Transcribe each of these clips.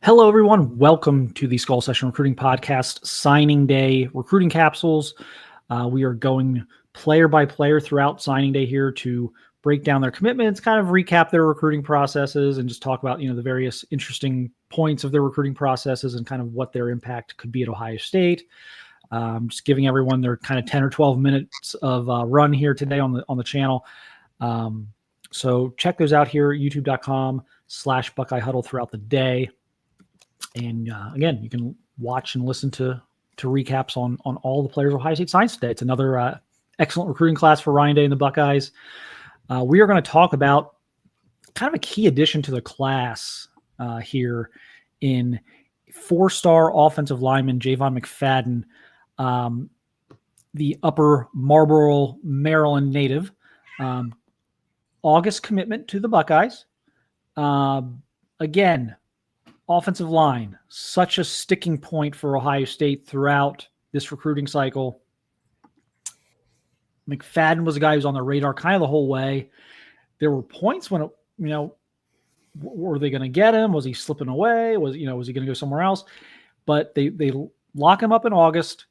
Hello, everyone. Welcome to the Skull Session Recruiting Podcast, signing day recruiting capsules. We are going player by player throughout signing day here to break down their commitments, kind of recap their recruiting processes, and just talk about, the various interesting points of their recruiting processes and kind of what their impact could be at Ohio State. Just giving everyone their kind of 10 or 12 minutes of run here today on the channel. So check those out here at youtube.com/Buckeye Huddle throughout the day. And again, you can watch and listen to recaps on all the players of Ohio State Science today. It's another excellent recruiting class for Ryan Day and the Buckeyes. We are going to talk about kind of a key addition to the class here in four-star offensive lineman Jayvon McFadden, the Upper Marlboro, Maryland native. August commitment to the Buckeyes. Again, offensive line, such a sticking point for Ohio State throughout this recruiting cycle. McFadden was a guy who was on the radar kind of the whole way. There were points when, were they going to get him? Was he slipping away? Was he going to go somewhere else? But they lock him up in August.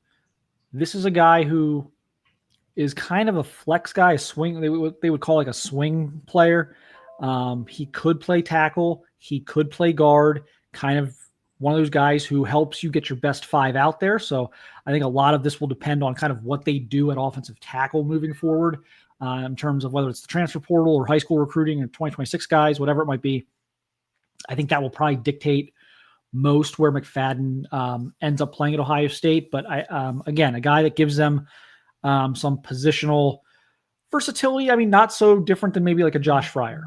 This is a guy who is kind of a flex guy, a swing. They would call like a swing player. He could play tackle. He could play guard. Kind of one of those guys who helps you get your best five out there. So I think a lot of this will depend on kind of what they do at offensive tackle moving forward in terms of whether it's the transfer portal or high school recruiting or 2026 guys, whatever it might be. I think that will probably dictate most where McFadden ends up playing at Ohio State. But again, a guy that gives them some positional versatility. I mean, not so different than maybe like a Josh Fryer.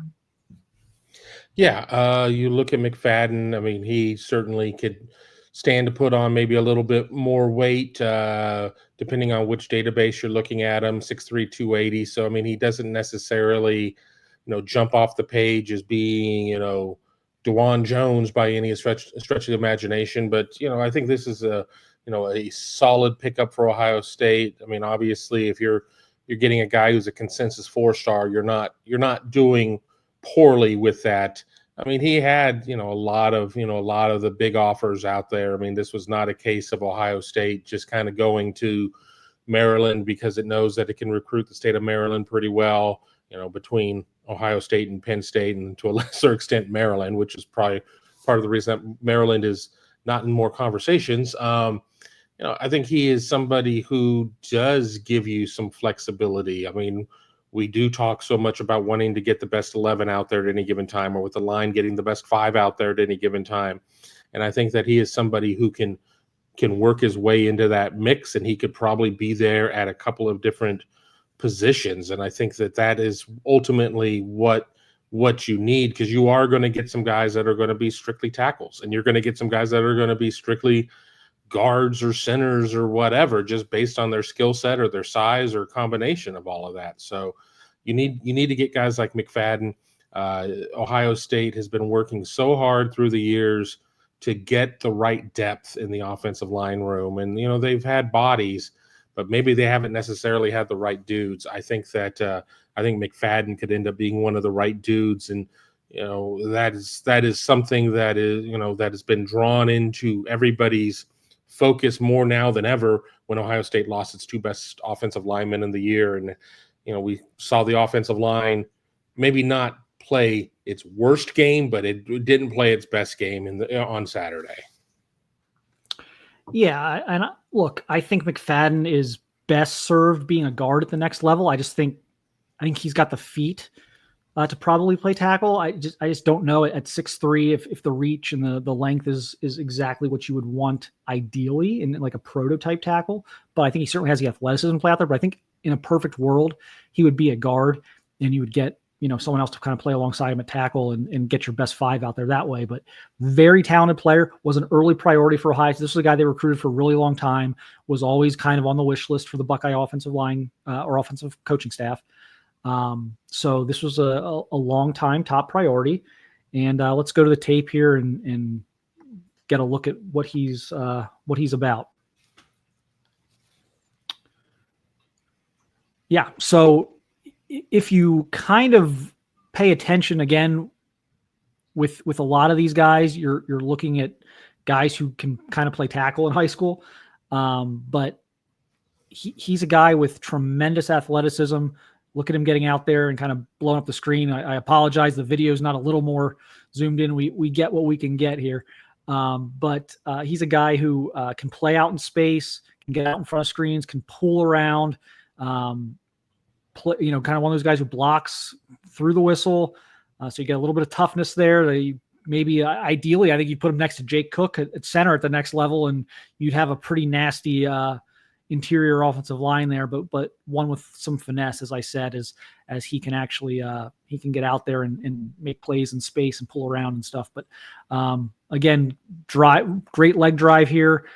Yeah, you look at McFadden. I mean, he certainly could stand to put on maybe a little bit more weight, depending on which database you're looking at him, 6'3", 280. So, I mean, he doesn't necessarily, jump off the page as being, DeJuan Jones by any stretch of the imagination. But, I think this is a solid pickup for Ohio State. I mean, obviously, if you're getting a guy who's a consensus 4-star, you're not doing poorly with that. I mean, he had, a lot of the big offers out there. I mean, this was not a case of Ohio State just kind of going to Maryland because it knows that it can recruit the state of Maryland pretty well, between Ohio State and Penn State, and to a lesser extent Maryland, which is probably part of the reason that Maryland is not in more conversations. I think he is somebody who does give you some flexibility. I mean, we do talk so much about wanting to get the best 11 out there at any given time, or with the line getting the best 5 out there at any given time. And I think that he is somebody who can work his way into that mix, and he could probably be there at a couple of different positions. And I think that is ultimately what you need, because you are going to get some guys that are going to be strictly tackles, and you're going to get some guys that are going to be strictly guards or centers or whatever, just based on their skill set or their size or combination of all of that. So you need to get guys like McFadden. Ohio State has been working so hard through the years to get the right depth in the offensive line room. And, they've had bodies, but maybe they haven't necessarily had the right dudes. I think McFadden could end up being one of the right dudes. And, that is something that is, that has been drawn into everybody's focus more now than ever when Ohio State lost its 2 best offensive linemen in the year. And, we saw the offensive line maybe not play its worst game, but it didn't play its best game on Saturday. Yeah. And look, I think McFadden is best served being a guard at the next level. I think he's got the feet to probably play tackle. I just don't know at 6'3" if the reach and the length is exactly what you would want ideally in like a prototype tackle. But I think he certainly has the athleticism to play out there. But I think in a perfect world, he would be a guard, and you would get someone else to kind of play alongside him at tackle and get your best 5 out there that way. But very talented player, was an early priority for Ohio. This was a guy they recruited for a really long time, was always kind of on the wish list for the Buckeye offensive line or offensive coaching staff. So this was a long time top priority, and let's go to the tape here and get a look at what he's about. Yeah. So if you kind of pay attention again with a lot of these guys, you're looking at guys who can kind of play tackle in high school. But he's a guy with tremendous athleticism. Look at him getting out there and kind of blowing up the screen. I apologize. The video is not a little more zoomed in. We get what we can get here. But he's a guy who can play out in space, can get out in front of screens, can pull around, play, kind of one of those guys who blocks through the whistle. So you get a little bit of toughness there. Maybe ideally, I think you put him next to Jake Cook at center at the next level, and you'd have a pretty nasty interior offensive line there, but one with some finesse, as I said, as he can actually he can get out there and make plays in space and pull around and stuff. But again, great leg drive here,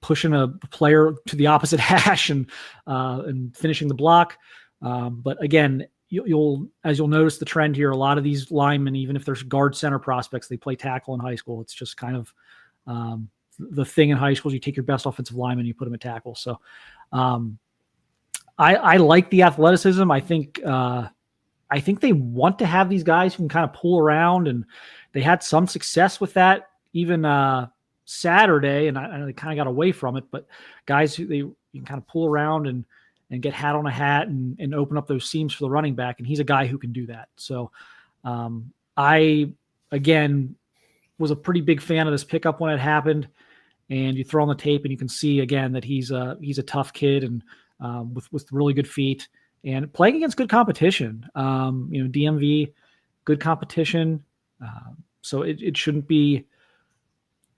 pushing a player to the opposite hash and finishing the block. But again, you'll notice the trend here. A lot of these linemen, even if there's guard center prospects, they play tackle in high school. It's just kind of the thing in high school is you take your best offensive lineman, you put them at tackle. So I like the athleticism. I think they want to have these guys who can kind of pull around, and they had some success with that even Saturday, and they kind of got away from it. But guys who you can kind of pull around and get hat on a hat and open up those seams for the running back, and he's a guy who can do that. So I, again, was a pretty big fan of this pickup when it happened, and you throw on the tape and you can see again that he's a tough kid and with really good feet and playing against good competition. DMV, good competition. So it shouldn't be,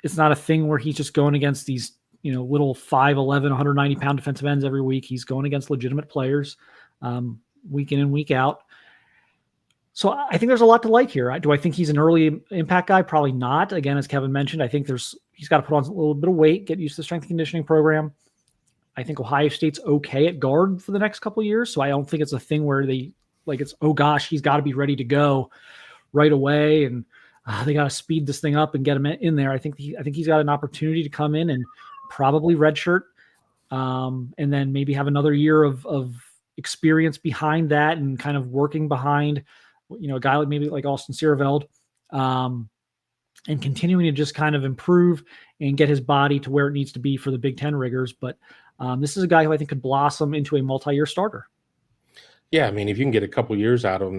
it's not a thing where he's just going against these, little 5'11", 190-pound defensive ends every week. He's going against legitimate players week in and week out. So I think there's a lot to like here. Do I think he's an early impact guy? Probably not. Again, as Kevin mentioned, I think he's got to put on a little bit of weight, get used to the strength and conditioning program. I think Ohio State's okay at guard for the next couple of years. So I don't think it's a thing where it's, oh gosh, he's got to be ready to go right away. And they got to speed this thing up and get him in there. I think he's got an opportunity to come in and probably redshirt, and then maybe have another year of experience behind that and kind of working behind, a guy like Austin Sierreveld, and continuing to just kind of improve and get his body to where it needs to be for the Big Ten rigors. But this is a guy who I think could blossom into a multi-year starter. Yeah, I mean, if you can get a couple years out of him,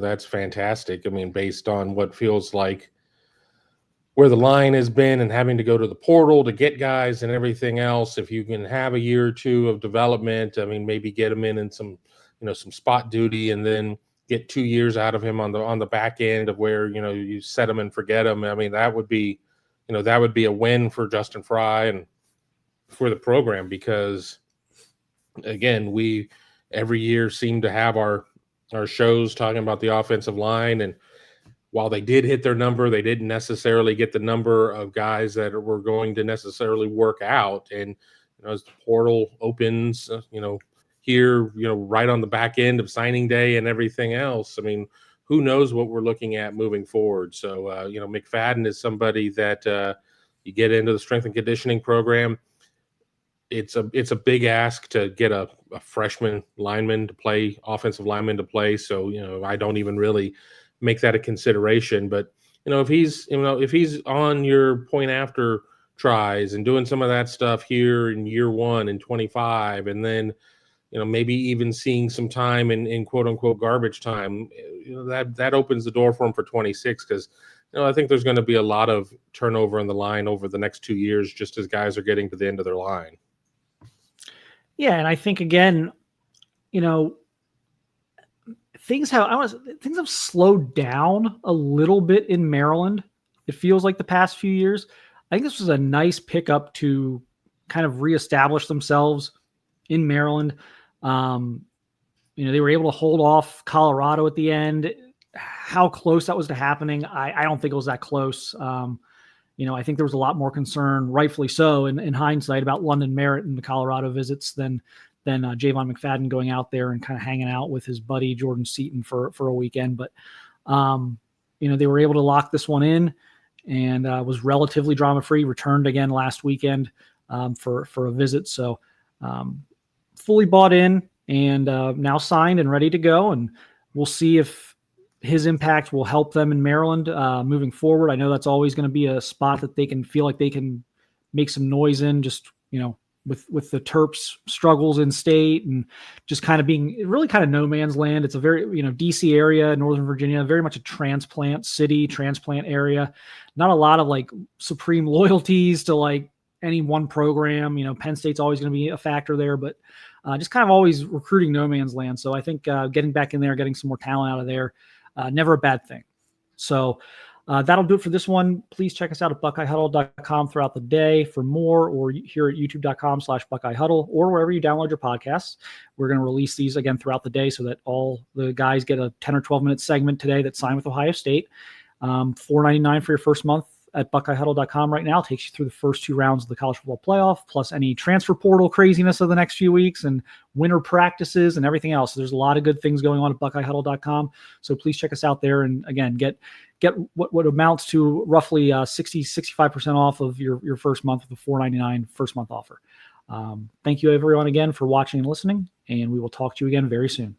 that's fantastic. I mean, based on what feels like where the line has been and having to go to the portal to get guys and everything else, if you can have a year or two of development, I mean, maybe get him in some spot duty and then get 2 years out of him on the back end of where, you set him and forget him. I mean, that would be a win for Justin Fry and for the program, because again, we every year seem to have our shows talking about the offensive line, and while they did hit their number, they didn't necessarily get the number of guys that were going to necessarily work out. And as the portal opens, here, right on the back end of signing day and everything else, I mean, who knows what we're looking at moving forward. So, McFadden is somebody that you get into the strength and conditioning program. It's a big ask to get a freshman lineman to play, offensive lineman to play. So, I don't even really make that a consideration. But, if he's on your point after tries and doing some of that stuff here in year one in 25, and then, maybe even seeing some time in quote unquote garbage time, that opens the door for him for 26. Cause I think there's going to be a lot of turnover in the line over the next 2 years, just as guys are getting to the end of their line. Yeah. And I think again, things have slowed down a little bit in Maryland. It feels like the past few years. I think this was a nice pickup to kind of reestablish themselves in Maryland. They were able to hold off Colorado at the end. How close that was to happening, I don't think it was that close. I think there was a lot more concern, rightfully so, in hindsight, about London Merritt and the Colorado visits than Jayvon McFadden going out there and kind of hanging out with his buddy Jordan Seaton for a weekend. But they were able to lock this one in, and was relatively drama-free. Returned again last weekend for a visit. So fully bought in and now signed and ready to go. And we'll see if his impact will help them in Maryland moving forward. I know that's always going to be a spot that they can feel like they can make some noise in, just, with the Terps struggles in state and just kind of being really kind of no man's land. It's a very, DC area, Northern Virginia, very much a transplant city, transplant area. Not a lot of like supreme loyalties to like any one program. Penn State's always going to be a factor there, but just kind of always recruiting no man's land. So I think getting back in there, getting some more talent out of there, never a bad thing. So that'll do it for this one. Please check us out at BuckeyeHuddle.com throughout the day for more, or here at YouTube.com/BuckeyeHuddle, or wherever you download your podcasts. We're going to release these again throughout the day so that all the guys get a 10 or 12-minute segment today that signed with Ohio State. $4.99 for your first month at BuckeyeHuddle.com right now. Takes you through the first 2 rounds of the college football playoff, plus any transfer portal craziness of the next few weeks and winter practices and everything else. So there's a lot of good things going on at BuckeyeHuddle.com. So please check us out there and, again, get what amounts to roughly 65% off of your first month with the $4.99 first month offer. Thank you, everyone, again for watching and listening, and we will talk to you again very soon.